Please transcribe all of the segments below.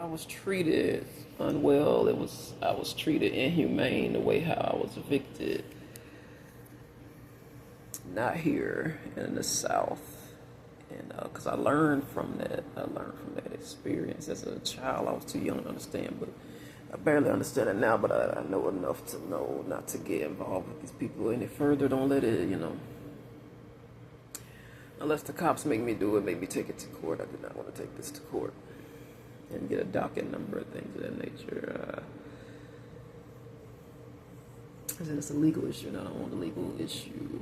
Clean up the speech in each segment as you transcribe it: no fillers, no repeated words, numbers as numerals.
I was treated unwell. I was treated inhumane the way how I was evicted. Not here in the South, and because I learned from that. I learned from that experience as a child. I was too young to understand, but I barely understand it now. But I know enough to know not to get involved with these people any further. Don't let it, unless the cops make me do it, make me take it to court. I do not want to take this to court and get a docket number, things of that nature. I said it's a legal issue, and I don't want a legal issue.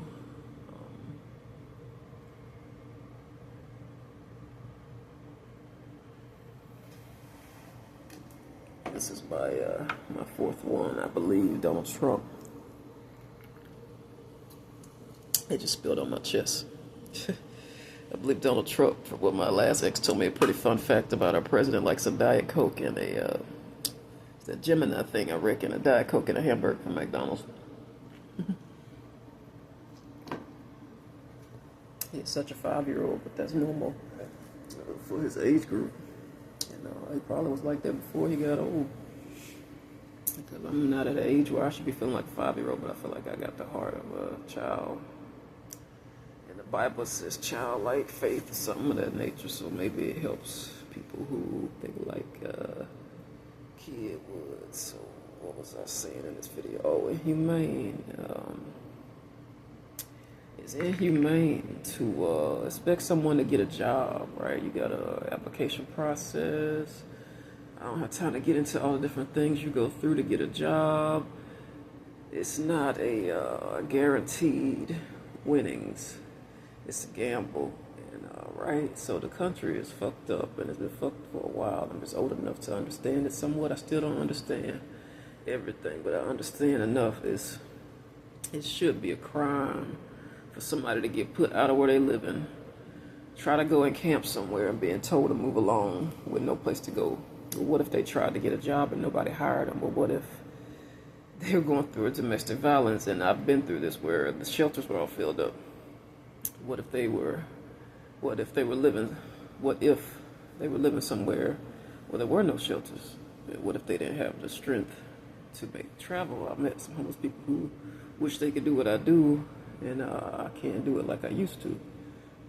This is my fourth one, I believe. Donald Trump. It just spilled on my chest. I believe Donald Trump, for what my last ex told me, a pretty fun fact about our president likes a Diet Coke and it's that Gemini thing, I reckon, a Diet Coke and a hamburger from McDonald's. He's such a 5-year-old, but that's normal for his age group. He probably was like that before he got old. Because I'm not at an age where I should be feeling like a 5-year-old, but I feel like I got the heart of a child. And the Bible says childlike faith or something of that nature, so maybe it helps people who think like kid would. So what was I saying in this video? Oh, inhumane. It's inhumane to expect someone to get a job, right? You got a application process. I don't have time to get into all the different things you go through to get a job. It's not a guaranteed winnings. It's a gamble, and right? So the country is fucked up, and it's been fucked for a while. I'm just old enough to understand it somewhat. I still don't understand everything, but I understand enough. It should be a crime for somebody to get put out of where they living, try to go and camp somewhere and being told to move along with no place to go. Well, what if they tried to get a job and nobody hired them? Or what if they were going through a domestic violence, and I've been through this where the shelters were all filled up. What if they were living somewhere where there were no shelters? What if they didn't have the strength to make travel? I met some homeless people who wish they could do what I do, and I can't do it like I used to,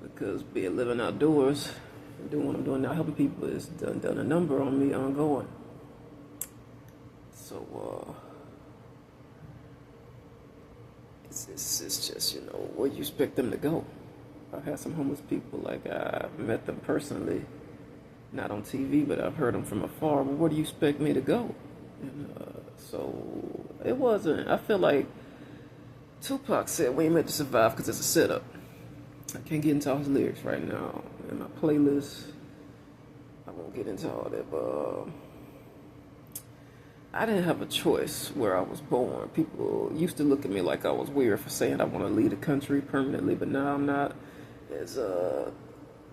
because living outdoors and doing what I'm doing now, helping people, has done a number on me ongoing. So it's just, where you expect them to go? I've had some homeless people, like I've met them personally, not on TV, but I've heard them from afar. Well, where do you expect me to go? And so it wasn't, I feel like Tupac said we ain't meant to survive because it's a setup. I can't get into all his lyrics right now in my playlist. I won't get into all that, but I didn't have a choice where I was born. People used to look at me like I was weird for saying I want to leave the country permanently, but now I'm not. As the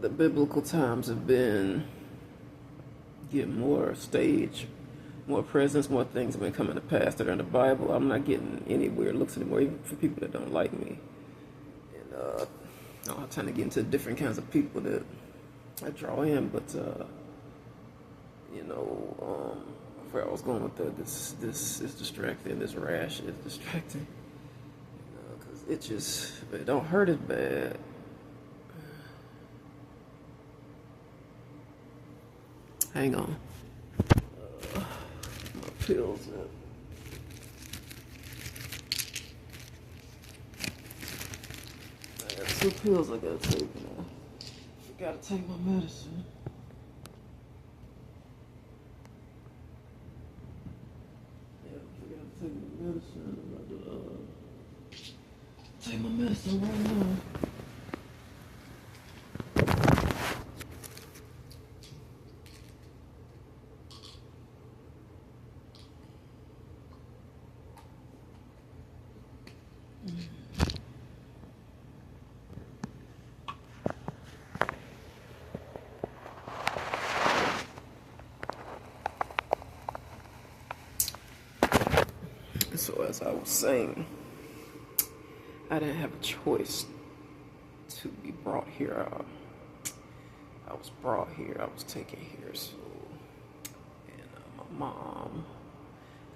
biblical times have been getting more stage, more presence, more things have been coming to pass that are in the Bible. I'm not getting any weird looks anymore, even for people that don't like me. And I'm trying to get into different kinds of people that I draw in, but where I was going with that, this is distracting. This rash is distracting, because it don't hurt as bad. Hang on. My pills up. I got 2 pills I gotta take now. Forgotta take my medicine. Yeah, forgot to take my medicine. I'm about to take my medicine right now. So as I was saying, I didn't have a choice to be brought here. I was brought here. I was taken here. So mom.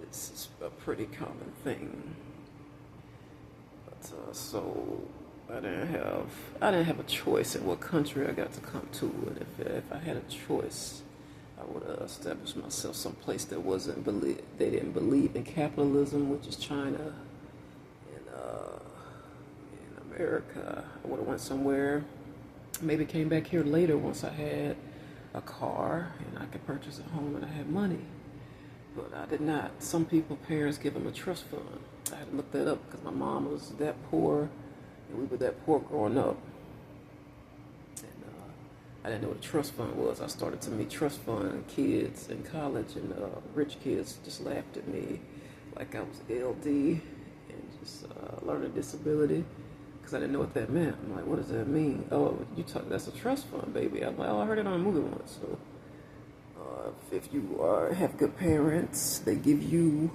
This is a pretty common thing. But so I didn't have a choice in what country I got to come to, and if I had a choice, I would establish myself someplace that they didn't believe in capitalism, which is China. In America, I would have went somewhere. Maybe came back here later once I had a car and I could purchase a home and I had money. But I did not. Some parents give them a trust fund. I had to look that up because my mom was that poor and we were that poor growing up. And I didn't know what a trust fund was. I started to meet trust fund kids in college, and rich kids just laughed at me like I was LD and just learning disability. Because I didn't know what that meant. I'm like, what does that mean? Oh, that's a trust fund, baby. I'm like, oh, I heard it on a movie once. So, if you have good parents, they give you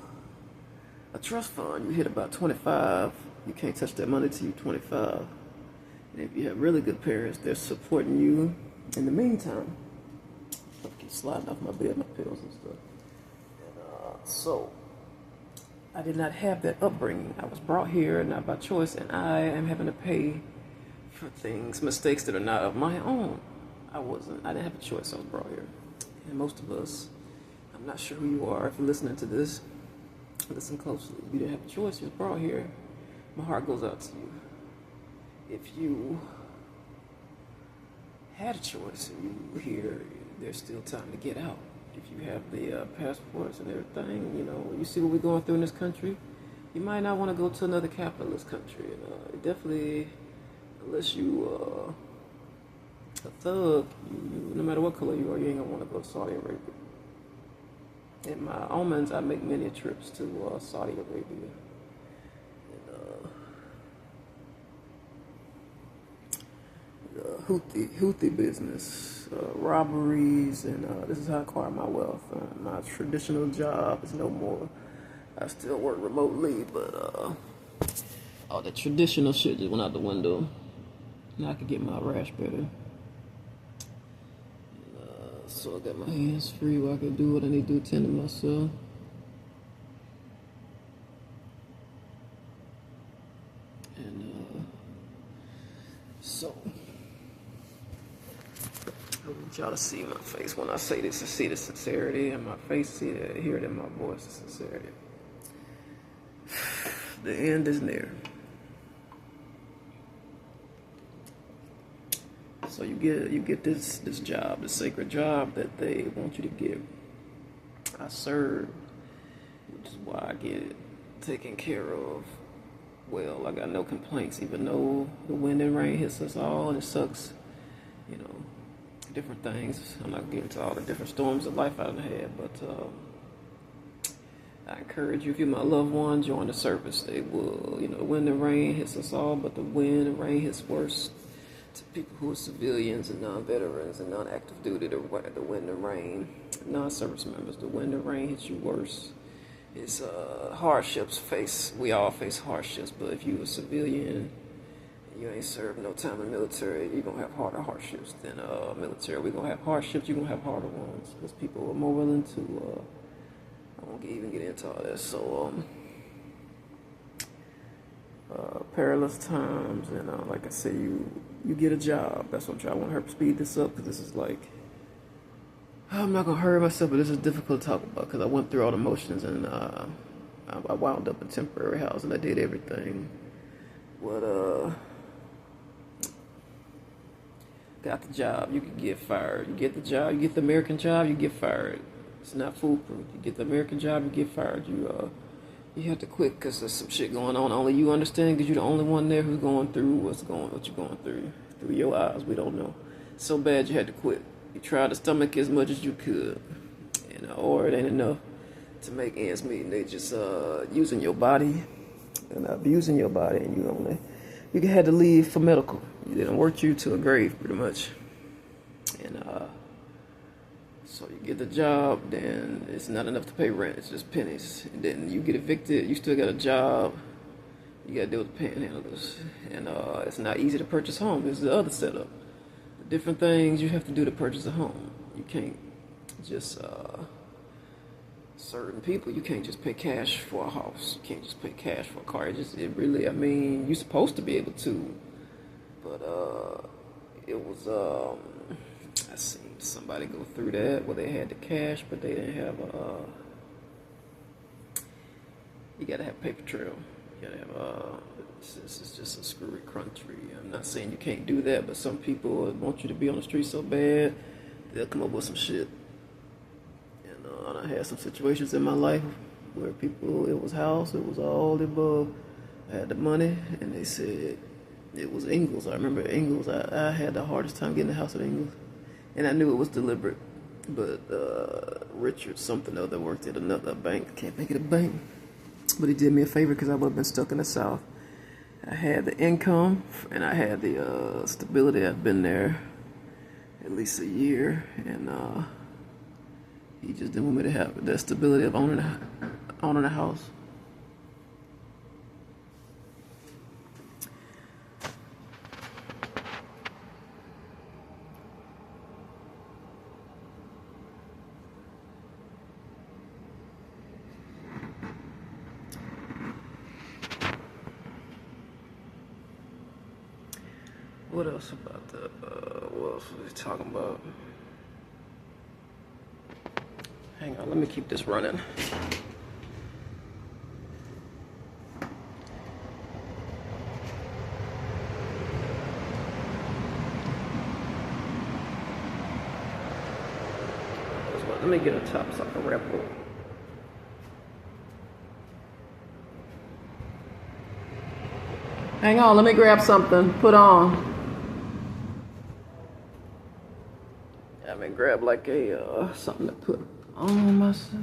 a trust fund. You hit about 25, you can't touch that money till you're 25. And if you have really good parents, they're supporting you in the meantime. I keep sliding off my bed, my pills and stuff. And so I did not have that upbringing. I was brought here not by choice, and I am having to pay for mistakes that are not of my own. I didn't have a choice. I was brought here. And most of us, I'm not sure who you are. If you're listening to this, listen closely. You didn't have a choice. You were brought here. My heart goes out to you. If you had a choice and you were here, there's still time to get out. If you have the passports and everything, you see what we're going through in this country, you might not want to go to another capitalist country. Definitely, unless you a thug, no matter what color you are, you ain't gonna want to go to Saudi Arabia. In my omens, I make many trips to Saudi Arabia. Houthi business, robberies, and this is how I acquire my wealth. My traditional job is no more. I still work remotely, but all the traditional shit just went out the window. Now I can get my rash better. So I got my hands free where I can do what I need to do, tend to myself. And so I want y'all to see my face when I say this, to see the sincerity in my face, hear it in my voice, the sincerity. The end is near. So you get this job, the sacred job that they want you to get. I serve, which is why I get taken care of. Well, I got no complaints, even though the wind and rain hits us all and it sucks. Different things. I'm not getting into all the different storms of life I've had, but I encourage you, if you're my loved one, join the service. They will, the wind and rain hits us all, but the wind and rain hits worse to people who are civilians and non-veterans and non-active duty. The wind and rain, non-service members, the wind and rain hits you worse. It's hardships we all face hardships, but if you're a civilian, you ain't served no time in the military, you're going to have harder hardships than military. We're going to have hardships, you're going to have harder ones, because people are more willing to, I won't even get into all that. So, perilous times, and like I say, you get a job. That's what I'm trying. I want to speed this up, because this is like, I'm not going to hurry myself, but this is difficult to talk about, because I went through all the motions, and I wound up in temporary housing. I did everything. But, got the job, you could get fired. You get the job, you get the American job, you get fired. It's not foolproof. You get the American job, you get fired. You have to quit because there's some shit going on. Only you understand, because you're the only one there who's going through what you're going through your eyes. We don't know. So bad you had to quit. You tried to stomach as much as you could, or it ain't enough to make ends meet. And they just using your body and abusing your body, and you had to leave for medical. You didn't work you to a grave, pretty much. And so you get the job, then it's not enough to pay rent. It's just pennies. And then you get evicted. You still got a job. You got to deal with the panhandlers. And it's not easy to purchase a home. This is the other setup. The different things you have to do to purchase a home. You can't just certain people, you can't just pay cash for a house. You can't just pay cash for a car. It really, I mean, you're supposed to be able to, but it was I seen somebody go through that where they had the cash, but they didn't have you gotta have paper trail. You gotta have it's just a screwy country. I'm not saying you can't do that, but some people want you to be on the street so bad, they'll come up with some shit. And I had some situations in my life where people, it was house, it was all the above. I had the money, and they said it was Ingles. I remember Ingles. I had the hardest time getting the house at Ingles, and I knew it was deliberate. But Richard something or other worked at another bank. Can't think of the bank, but he did me a favor because I would have been stuck in the South. I had the income, and I had the stability. I'd been there at least a year, and he just didn't want me to have the stability of owning a house. What else about that? What else was he talking about? Hang on, let me keep this running. Let me get a top so I can wrap it up. Hang on, let me grab something. Put on. I mean, grab like a something to put on myself.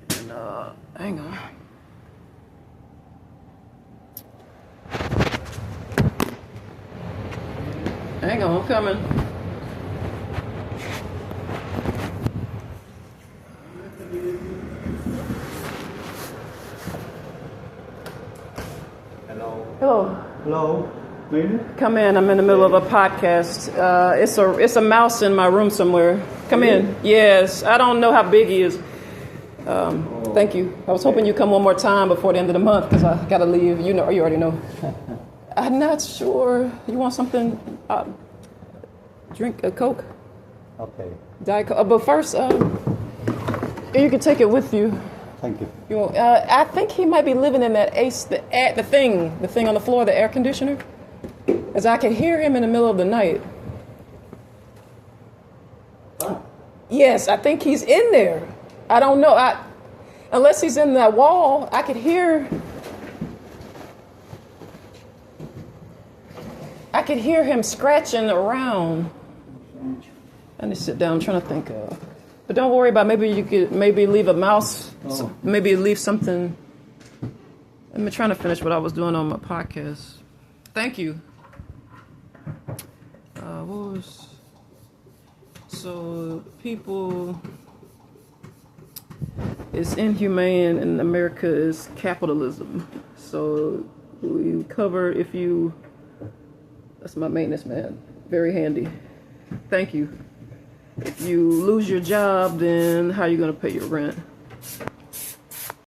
And hang on. Hang on, I'm coming. Hello. Hello. Come in. I'm in the middle of a podcast. It's a mouse in my room somewhere. Come in. Yes. I don't know how big he is. Thank you. I was hoping you'd come one more time before the end of the month because I gotta leave. You already know. I'm not sure. You want something? Drink a Coke. Okay. Diet Coke. But first, you can take it with you. Thank you. I think he might be living in that the thing on the floor, the air conditioner, as I can hear him in the middle of the night. Oh. Yes, I think he's in there. I don't know. Unless he's in that wall, I could hear. I could hear him scratching around. I need to sit down. I'm trying to think of. But don't worry about maybe you could leave a mouse, maybe leave something. I'm trying to finish what I was doing on my podcast. Thank you. People, it's inhumane in America is capitalism. So we cover that's my maintenance man, very handy. Thank you. If you lose your job, then how are you going to pay your rent?